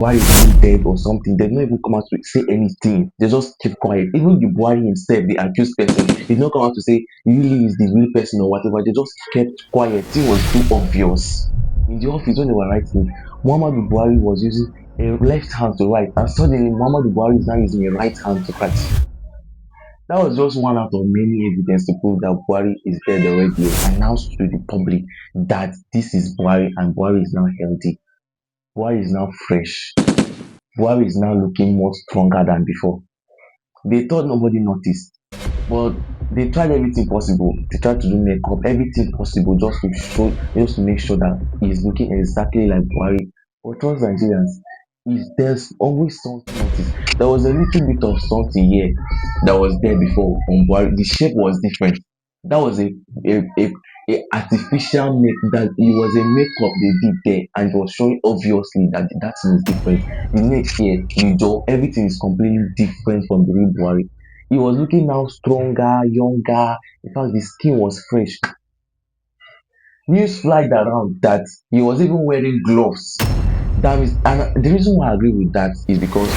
Buhari is not dead or something. They don't even come out to say anything. They just keep quiet. Even the Buhari himself, the accused person, he did not come out to say really is the real person or whatever. They just kept quiet. It was too obvious. In the office when they were writing, Muhammadu Buhari was using a left hand to write, and suddenly Muhammadu Buhari is now using a right hand to write. That was just one out of many evidence to prove that Buhari is dead already. Announced to the public that this is Buhari and Buhari is now healthy. Buhari is now fresh. Buhari is now looking more stronger than before. They thought nobody noticed, but they tried everything possible. They tried to do makeup, everything possible just to make sure that he's looking exactly like Buhari. But trust Nigerians, if there's always something notice. There was a little bit of something here that was there before on Buhari. The shape was different. That was a, a, a artificial make that it was a makeup they did there, and it was showing obviously that that thing is different. The next year, the jaw, everything is completely different from the real Buhari. He was looking now stronger, younger. In fact, the skin was fresh. News flagged around that he was even wearing gloves. That is, and the reason why I agree with that is because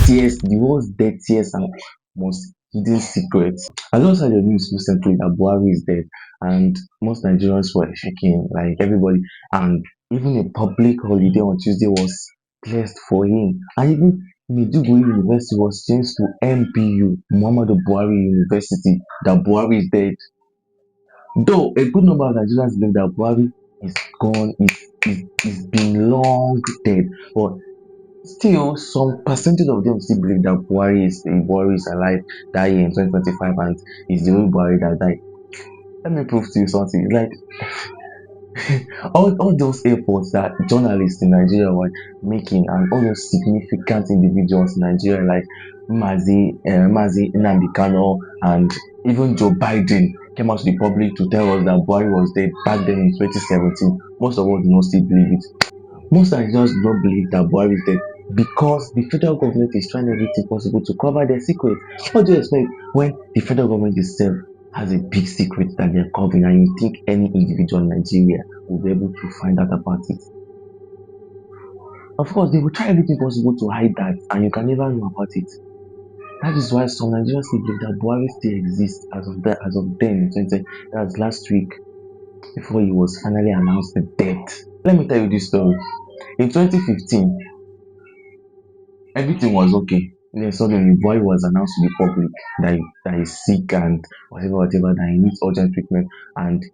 tears, the world's dirtiest and most hidden secrets. I just heard the news recently that Buhari is dead, and most Nigerians were shaking, like everybody, and even a public holiday on Tuesday was placed for him. And even Maiduguri University was changed to MBU, Muhammadu Buhari University, that Buhari is dead. Though a good number of Nigerians believe that Buhari is gone, is been long dead, but still, some percentage of them still believe that Buhari is alive that year in 2025 and is the only Buhari that died. Let me prove to you something. Like all those efforts that journalists in Nigeria were making and all those significant individuals in Nigeria like Mazi Nnamdi Kano and even Joe Biden came out to the public to tell us that Buhari was dead back then in 2017. Most of us do not still believe it. Most Nigerians do not believe that Buhari is dead because the federal government is trying everything possible to cover their secret. What do you expect when the federal government itself has a big secret that they're covering and you think any individual in Nigeria will be able to find out about it? Of course, they will try everything possible to hide that and you can never know about it. That is why some Nigerians still believe that Buhari still exists as of then, that's last week, before he was finally announced dead. Let me tell you this story. In 2015, everything was okay. Then suddenly, boy was announced to the public that he's sick and whatever, that he needs urgent treatment, and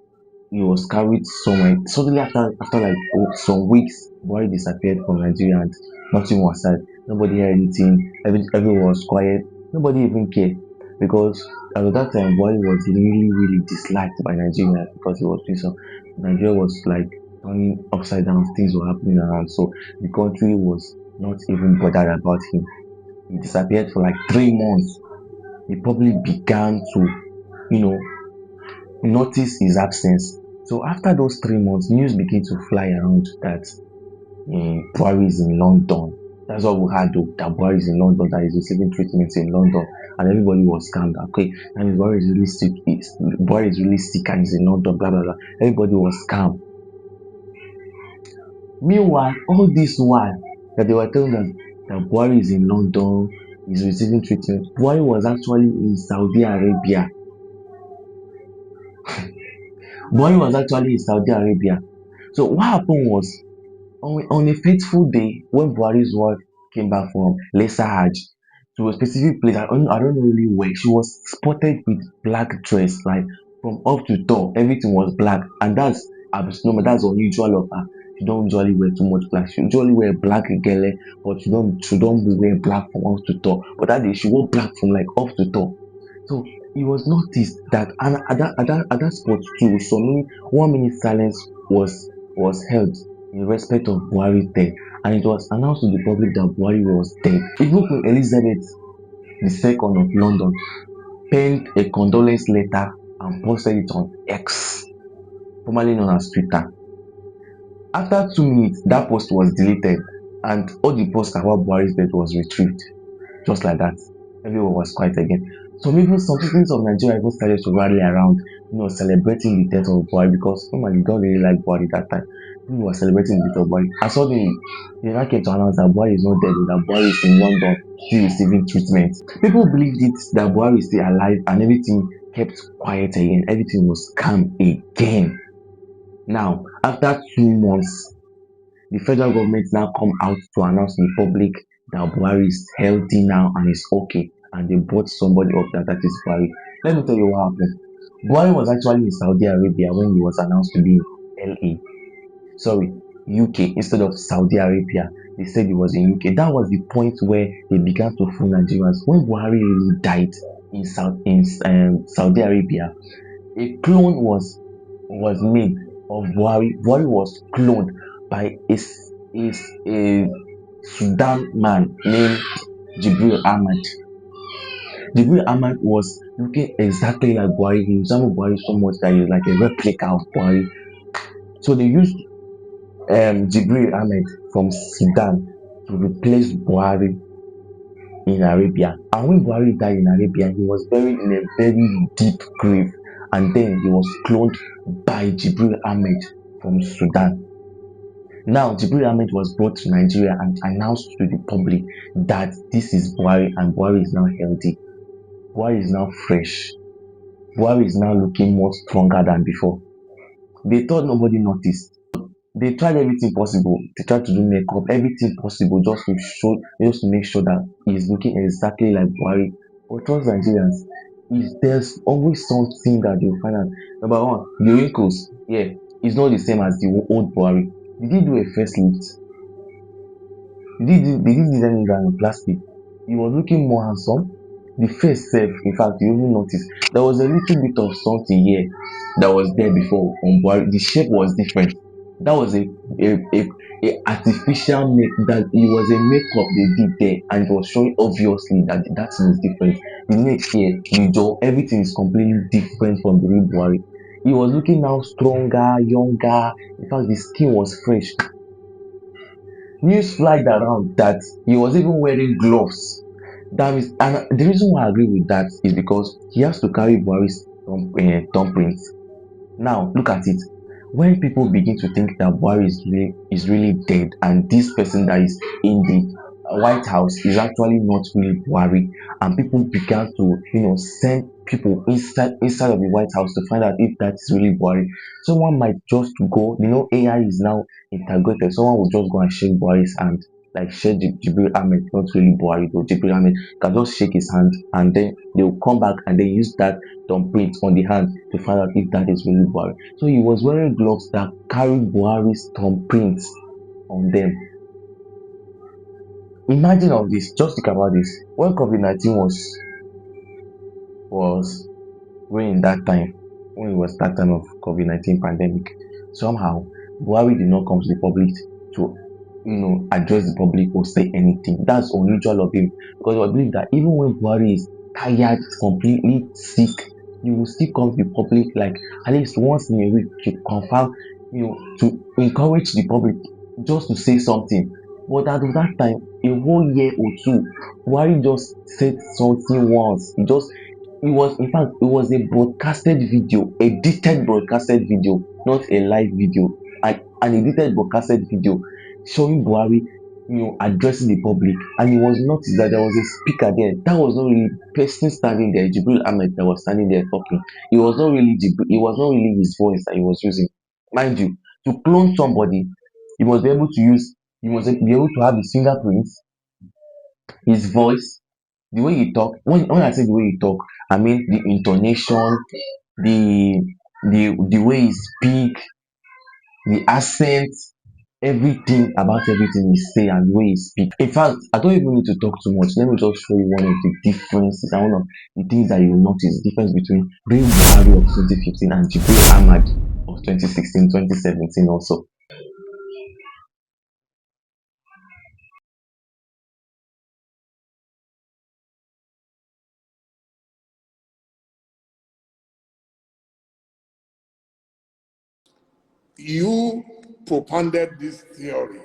he was carried somewhere. Suddenly, after like some weeks, boy disappeared from Nigeria and nothing was said. Nobody heard anything. Everyone was quiet. Nobody even cared because at that time, boy was really disliked by Nigeria because he was doing so. Nigeria was like turning upside down. Things were happening around, so the country was not even bothered about him. He disappeared for like 3 months. The public began to, you know, notice his absence. So after those 3 months, news began to fly around that Buhari is in London. That's what we had though, that Buhari is in London, that he's receiving treatments in London, and everybody was scammed. Okay, and Buhari is really sick. Buhari is really sick and he's in London. Blah blah blah. Everybody was scammed. Meanwhile, all this while that they were telling that Buhari is in London, is receiving treatment, Buhari was actually in Saudi Arabia. Buhari was actually in Saudi Arabia. So what happened was on a fateful day when Buhari's wife came back from Lesser Hajj to a specific place, I don't know really where, she was spotted with black dress, like from up to toe, everything was black, and that's abnormal, that's unusual of her. She don't usually wear too much black. She usually wear black gele, but she don't be wear black from up to toe. But that day she wore black from like up to toe. So it was noticed that, and at that spot too, 1 minute silence was held in respect of Buhari's death, and it was announced to the public that Buhari was dead. Even Queen Elizabeth II of London penned a condolence letter and posted it on X, formerly known as Twitter. After 2 minutes, that post was deleted, and all the posts about Buhari's death was retrieved. Just like that, everyone was quiet again. Some citizens of Nigeria even started to rally around celebrating the death of Buhari because normally you don't really like Buhari that time. People were celebrating the death of Buhari. And suddenly, they now came to announce that Buhari is not dead, that Buhari is in London, still receiving treatment. People believed it that Buhari is still alive and everything kept quiet again. Everything was calm again. Now, after 2 months, the federal government now come out to announce to the public that Buhari is healthy now and is okay, and they brought somebody up that is Buhari. Let me tell you what happened. Buhari was actually in Saudi Arabia when he was announced to be in LA. Sorry, UK instead of Saudi Arabia. They said he was in UK. That was the point where they began to fool Nigerians. When Buhari really died in Saudi Arabia, a clone was made of Buhari. Buhari was cloned by a Sudan man named Jibril Ahmad. Jibril Ahmad was looking exactly like Buhari. He resembled Buhari so much that he was like a replica of Buhari. So they used Jibril Ahmed from Sudan to replace Buhari in Arabia. And when Buhari died in Arabia, he was buried in a very deep grave. And then he was cloned by Jibril Ahmed from Sudan. Now, Jibril Ahmed was brought to Nigeria and announced to the public that this is Buhari and Buhari is now healthy. Buhari is now fresh. Buhari is now looking more stronger than before. They thought nobody noticed. They tried everything possible. They tried to do makeup, everything possible just to make sure that he's looking exactly like Buhari. But trust Nigerians, there's always something that you'll find out. Number one, the wrinkles, yeah, it's not the same as the old Buhari. Did he do a facelift? Did he design it in plastic? He was looking more handsome. The face self, in fact, you even notice there was a little bit of something here that was there before on Buhari. The shape was different. That was a artificial make that it was a makeup they did there, and it was showing obviously that that thing is different. The neck here, the jaw, everything is completely different from the real Buhari. He was looking now stronger, younger. In fact, the skin was fresh. News flagged around that he was even wearing gloves. That is, and the reason why I agree with that is because he has to carry Buhari's thumbprints. Now, look at it. When people begin to think that Buhari is really dead, and this person that is in the White House is actually not really Buhari, and people began to, send people inside of the White House to find out if that is really Buhari. Someone might just go, AI is now integrated. Someone will just go and shake Buhari's hand, like shake Jibril Ahmed, not really Buhari, but Jibril Ahmed can just shake his hand, and then they will come back and they use that thumbprint on the hand to find out if that is really Buhari. So he was wearing gloves that carried Buhari's thumbprints on them. Imagine all this. Just think about this. When COVID-19 was reigning that time, when it was that time of COVID-19 pandemic, somehow Buhari did not come to the public to address the public or say anything. That's unusual of him, because I believe that even when Buhari is tired, completely sick, he will still come to the public like at least once in a week to confirm, to encourage the public just to say something. But at that time, a whole year or two, Buhari just said something once. It was a broadcasted video, edited broadcasted video, not a live video. An edited broadcasted video showing Buhari, addressing the public, and it was noticed that there was a speaker there. That was not really person standing there, Jibril Ahmed, that was standing there talking. It was not really his voice that he was using. Mind you, to clone somebody, you must be able to use, you must be able to have his fingerprints, his voice, the way he talk. When I say the way he talk, I mean the intonation, the the way he speak, the accent, everything about everything he say and the way he speak. In fact, I don't even need to talk too much. Let me just show you one of the differences and one of the things that you will notice, the difference between real Buhari of 2015 and Jibril Ahmad of 2016, 2017 also. You propounded this theory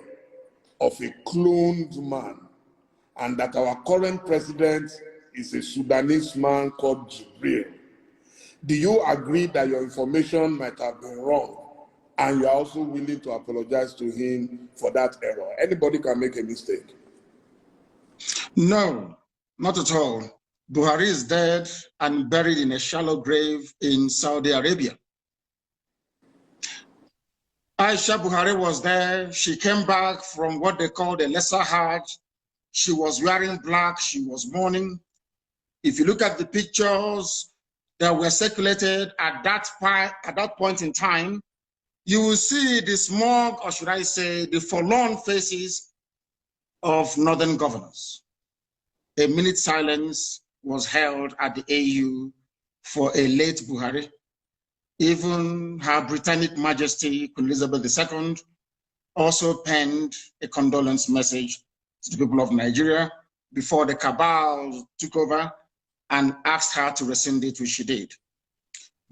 of a cloned man, and that our current president is a Sudanese man called Jibril. Do you agree that your information might have been wrong? And you're also willing to apologize to him for that error. Anybody can make a mistake. No, not at all. Buhari is dead and buried in a shallow grave in Saudi Arabia. Aisha Buhari was there. She came back from what they called a lesser Hajj. She was wearing black. She was mourning. If you look at the pictures that were circulated at that point in time, you will see the smug, or should I say, the forlorn faces of northern governors. A minute silence was held at the AU for a late Buhari. Even Her Britannic Majesty Queen Elizabeth II also penned a condolence message to the people of Nigeria before the cabal took over and asked her to rescind it, which she did.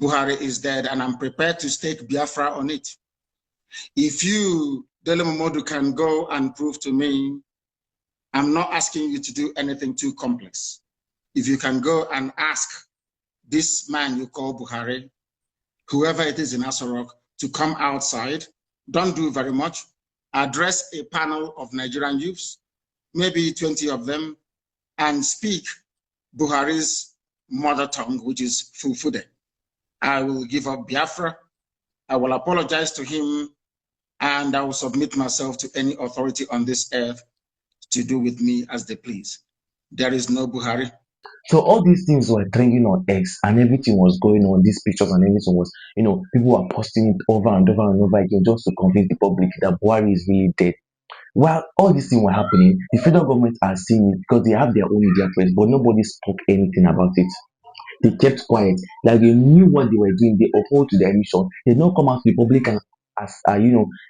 Buhari is dead, and I'm prepared to stake Biafra on it. If you, Dele Momodu, can go and prove to me, I'm not asking you to do anything too complex. If you can go and ask this man you call Buhari, whoever it is in Asorok, to come outside, don't do very much, address a panel of Nigerian youths, maybe 20 of them, and speak Buhari's mother tongue, which is Fulfude. I will give up Biafra. I will apologize to him, and I will submit myself to any authority on this earth to do with me as they please. There is no Buhari. So all these things were trending on X and everything was going on, these pictures and everything was, people were posting it over and over and over again just to convince the public that Buhari is really dead. While all these things were happening, the federal government are seeing it because they have their own media press, but nobody spoke anything about it. They kept quiet, like they knew what they were doing. They uphold to their mission. They don't come out to the public and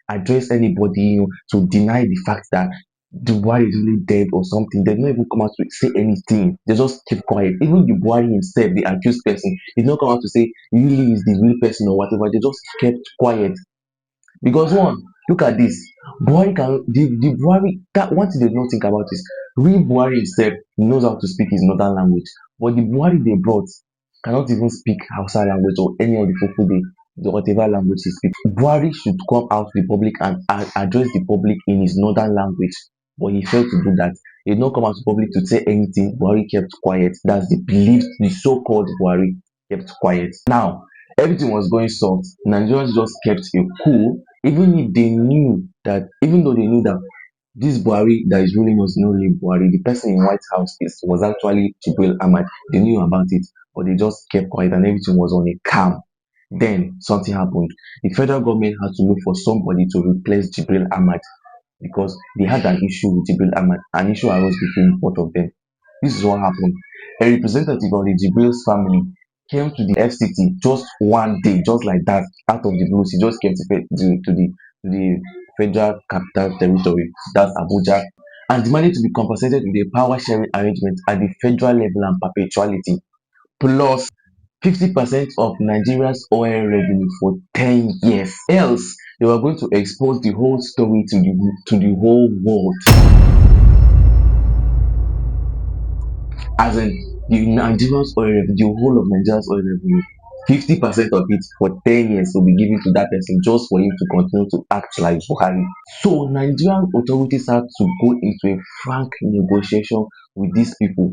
address anybody, to deny the fact that the Buhari is really dead or something. They don't even come out to say anything. They just keep quiet. Even the Buhari himself, the accused person, did not come out to say really is the real person or whatever. They just kept quiet. Because one, look at this. Buhari can the Buhari, that one thing they don't think about is real Buhari himself knows how to speak his northern language. But the Buhari they brought cannot even speak Hausa language or any of the Fufude, whatever language he speaks. Buhari should come out to the public and address the public in his northern language. But he failed to do that. He did not come out to public to say anything. Buhari kept quiet. That's the believed, the so-called Buhari kept quiet. Now, everything was going soft. Nigerians just kept a cool, even if they knew that, even though they knew that this Buhari that is ruling us not really Buhari, the person in White House was actually Jibril Ahmad. They knew about it, but they just kept quiet and everything was on a calm. Then something happened. The federal government had to look for somebody to replace Jibril Ahmad because they had an issue with Jibril Ahmad. An issue arose between both of them. This is what happened. A representative of the Jibril's family came to the FCT just one day, just like that, out of the blue. He just came to the Federal Capital Territory, that's Abuja, and demanded to be compensated with a power sharing arrangement at the federal level and perpetuality, plus 50% of Nigeria's oil revenue for 10 years. Else, they were going to expose the whole story to the whole world. As in, the Nigeria's oil revenue, the whole of Nigeria's oil revenue, 50% of it for 10 years will be given to that person just for him to continue to act like Buhari. So Nigerian authorities had to go into a frank negotiation with these people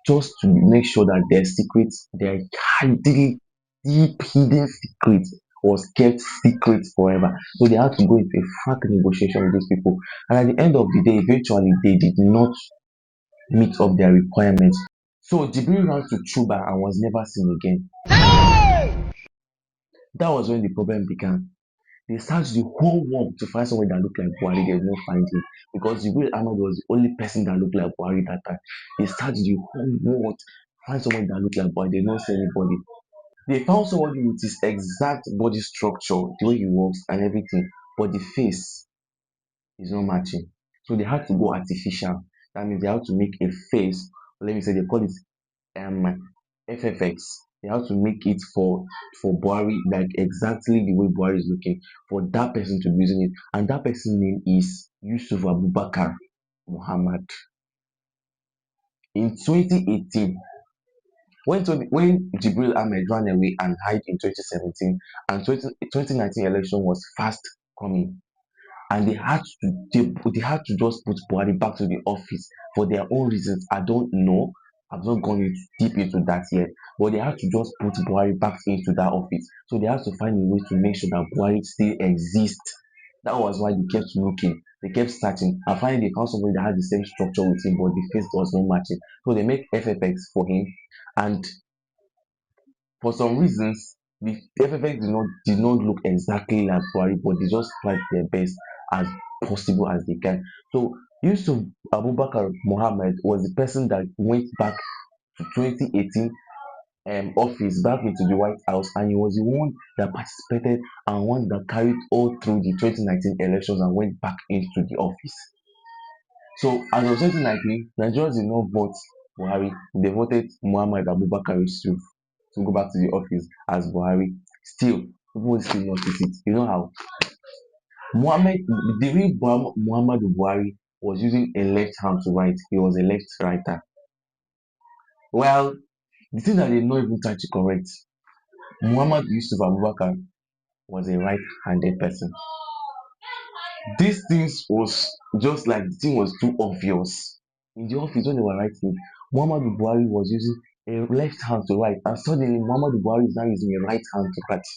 just to make sure that their secrets, their highly deep hidden secrets was kept secret forever. So they had to go into a frank negotiation with these people. And at the end of the day, eventually they did not meet up their requirements. So Jibril ran to Chuba and was never seen again. That was when the problem began. They searched the whole world to find someone that looked like Buhari. They did not find him because Jibril Ahmed was the only person that looked like Buhari that time. They searched the whole world to find someone that looked like Buhari. They did not see anybody. They found somebody with his exact body structure, the way he walks and everything, but the face is not matching. So they had to go artificial. That means they had to make a face. Let me say they call it FFX. They have to make it for Buhari, like exactly the way Buhari is looking, for that person to be using it. And that person's name is Yusuf Abubakar Muhammad. In 2018, When Jibril Ahmed ran away and hid in 2017, and 2019 election was fast coming, and they had to just put Buhari back to the office for their own reasons. I don't know. I've not gone deep into that yet, but they had to just put Buhari back into that office. So they had to find a way to make sure that Buhari still exists. That was why they kept looking, they kept searching, and finally they found somebody that had the same structure with him, but the face was not matching. So they make FFX for him, and for some reasons, the FFX did not look exactly like Buhari, but they just tried their best as possible as they can. So Yusuf Abubakar Mohammed was the person that went back to 2018 office, back into the White House, and he was the one that participated and one that carried all through the 2019 elections and went back into the office. So as of 2019, Nigerians did not vote Buhari, they voted Muhammad Abubakar Yusuf to go back to the office as Buhari. Still, people will still notice it. You know how Muhammad, the way Muhammad Buhari was using a left hand to write, he was a left writer. Well, the thing that they not even try to correct, Muhammad Yusuf Abubakar was a right-handed person. These things was just like the thing was too obvious. In the office when they were writing, Muhammad Buhari was using a left hand to write, and suddenly Muhammad Buhari is now using a right hand to write.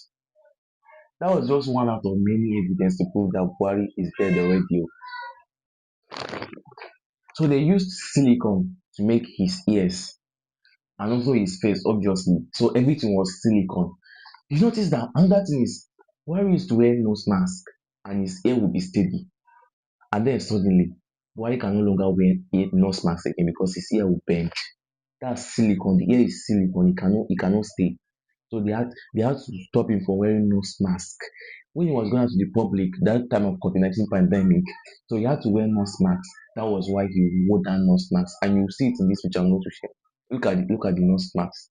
That was just one out of many evidence to prove that Buhari is dead already. So they used silicone to make his ears and also his face, obviously. So everything was silicone. You notice that another thing is Buhari used to wear nose mask and his hair would be steady. And then suddenly, Buhari can no longer wear nose mask again because his hair will bend. That's silicone. The hair is silicone. It cannot stay. So they had to stop him from wearing nose mask. When he was going out to the public that time of COVID-19 pandemic, so he had to wear nose mask. That was why he wore that nose mask. And you see it in this picture I'm going to share. Look at the nose mask.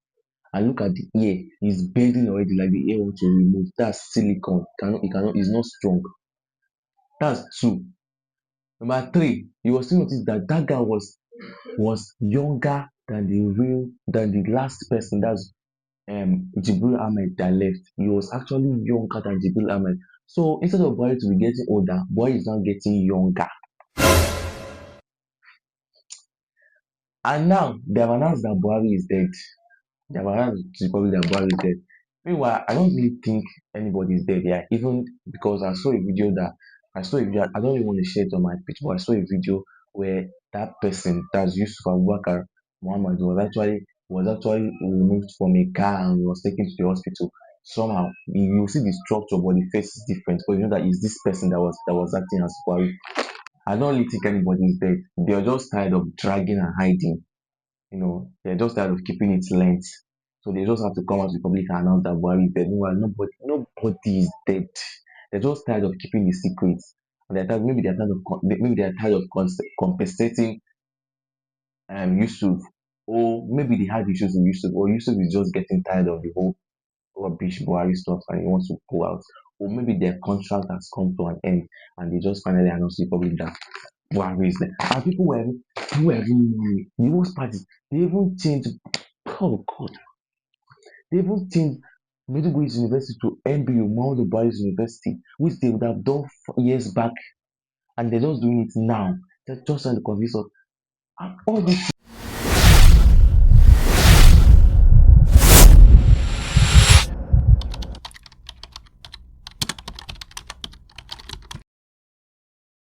And look at the ear. It's bending already, like the ear want to remove. That's silicone. It's not strong. That's two. Number three, you will still notice that that guy was younger than the last person. That's Jibril Ahmed that left. He was actually younger than Jibril Ahmed. So instead of Buhari to be getting older, Buhari is now getting younger. And now they have announced that Buhari is dead. They have announced to the public that Buhari is dead. Meanwhile, I don't really think anybody is dead here, even because I don't even want to share it on my page, but I saw a video where that person, that's Yusuf Abubakar Muhammad, was actually removed from a car and was taken to the hospital. Somehow you see the structure, but the face is different. But you know that is this person that was acting as Buhari. I don't really think anybody is dead. They are just tired of dragging and hiding. They're just tired of keeping it length. So they just have to come out to the public and announce that Buhari is dead. Meanwhile, nobody is dead. They're just tired of keeping the secrets. And maybe they're tired of compensating Yusuf. Or maybe they had issues with Yusuf, or Yusuf is just getting tired of the whole rubbish Buhari stuff and he wants to pull out. Or maybe their contract has come to an end and they just finally announced to the public that Buhari is there. And people were even worried. The worst part is they even changed. Oh God, they even changed Maiduguri University to MBU, Muhammadu Buhari University, which they would have done years back, and they're just doing it now. They're just trying to convince us. And all this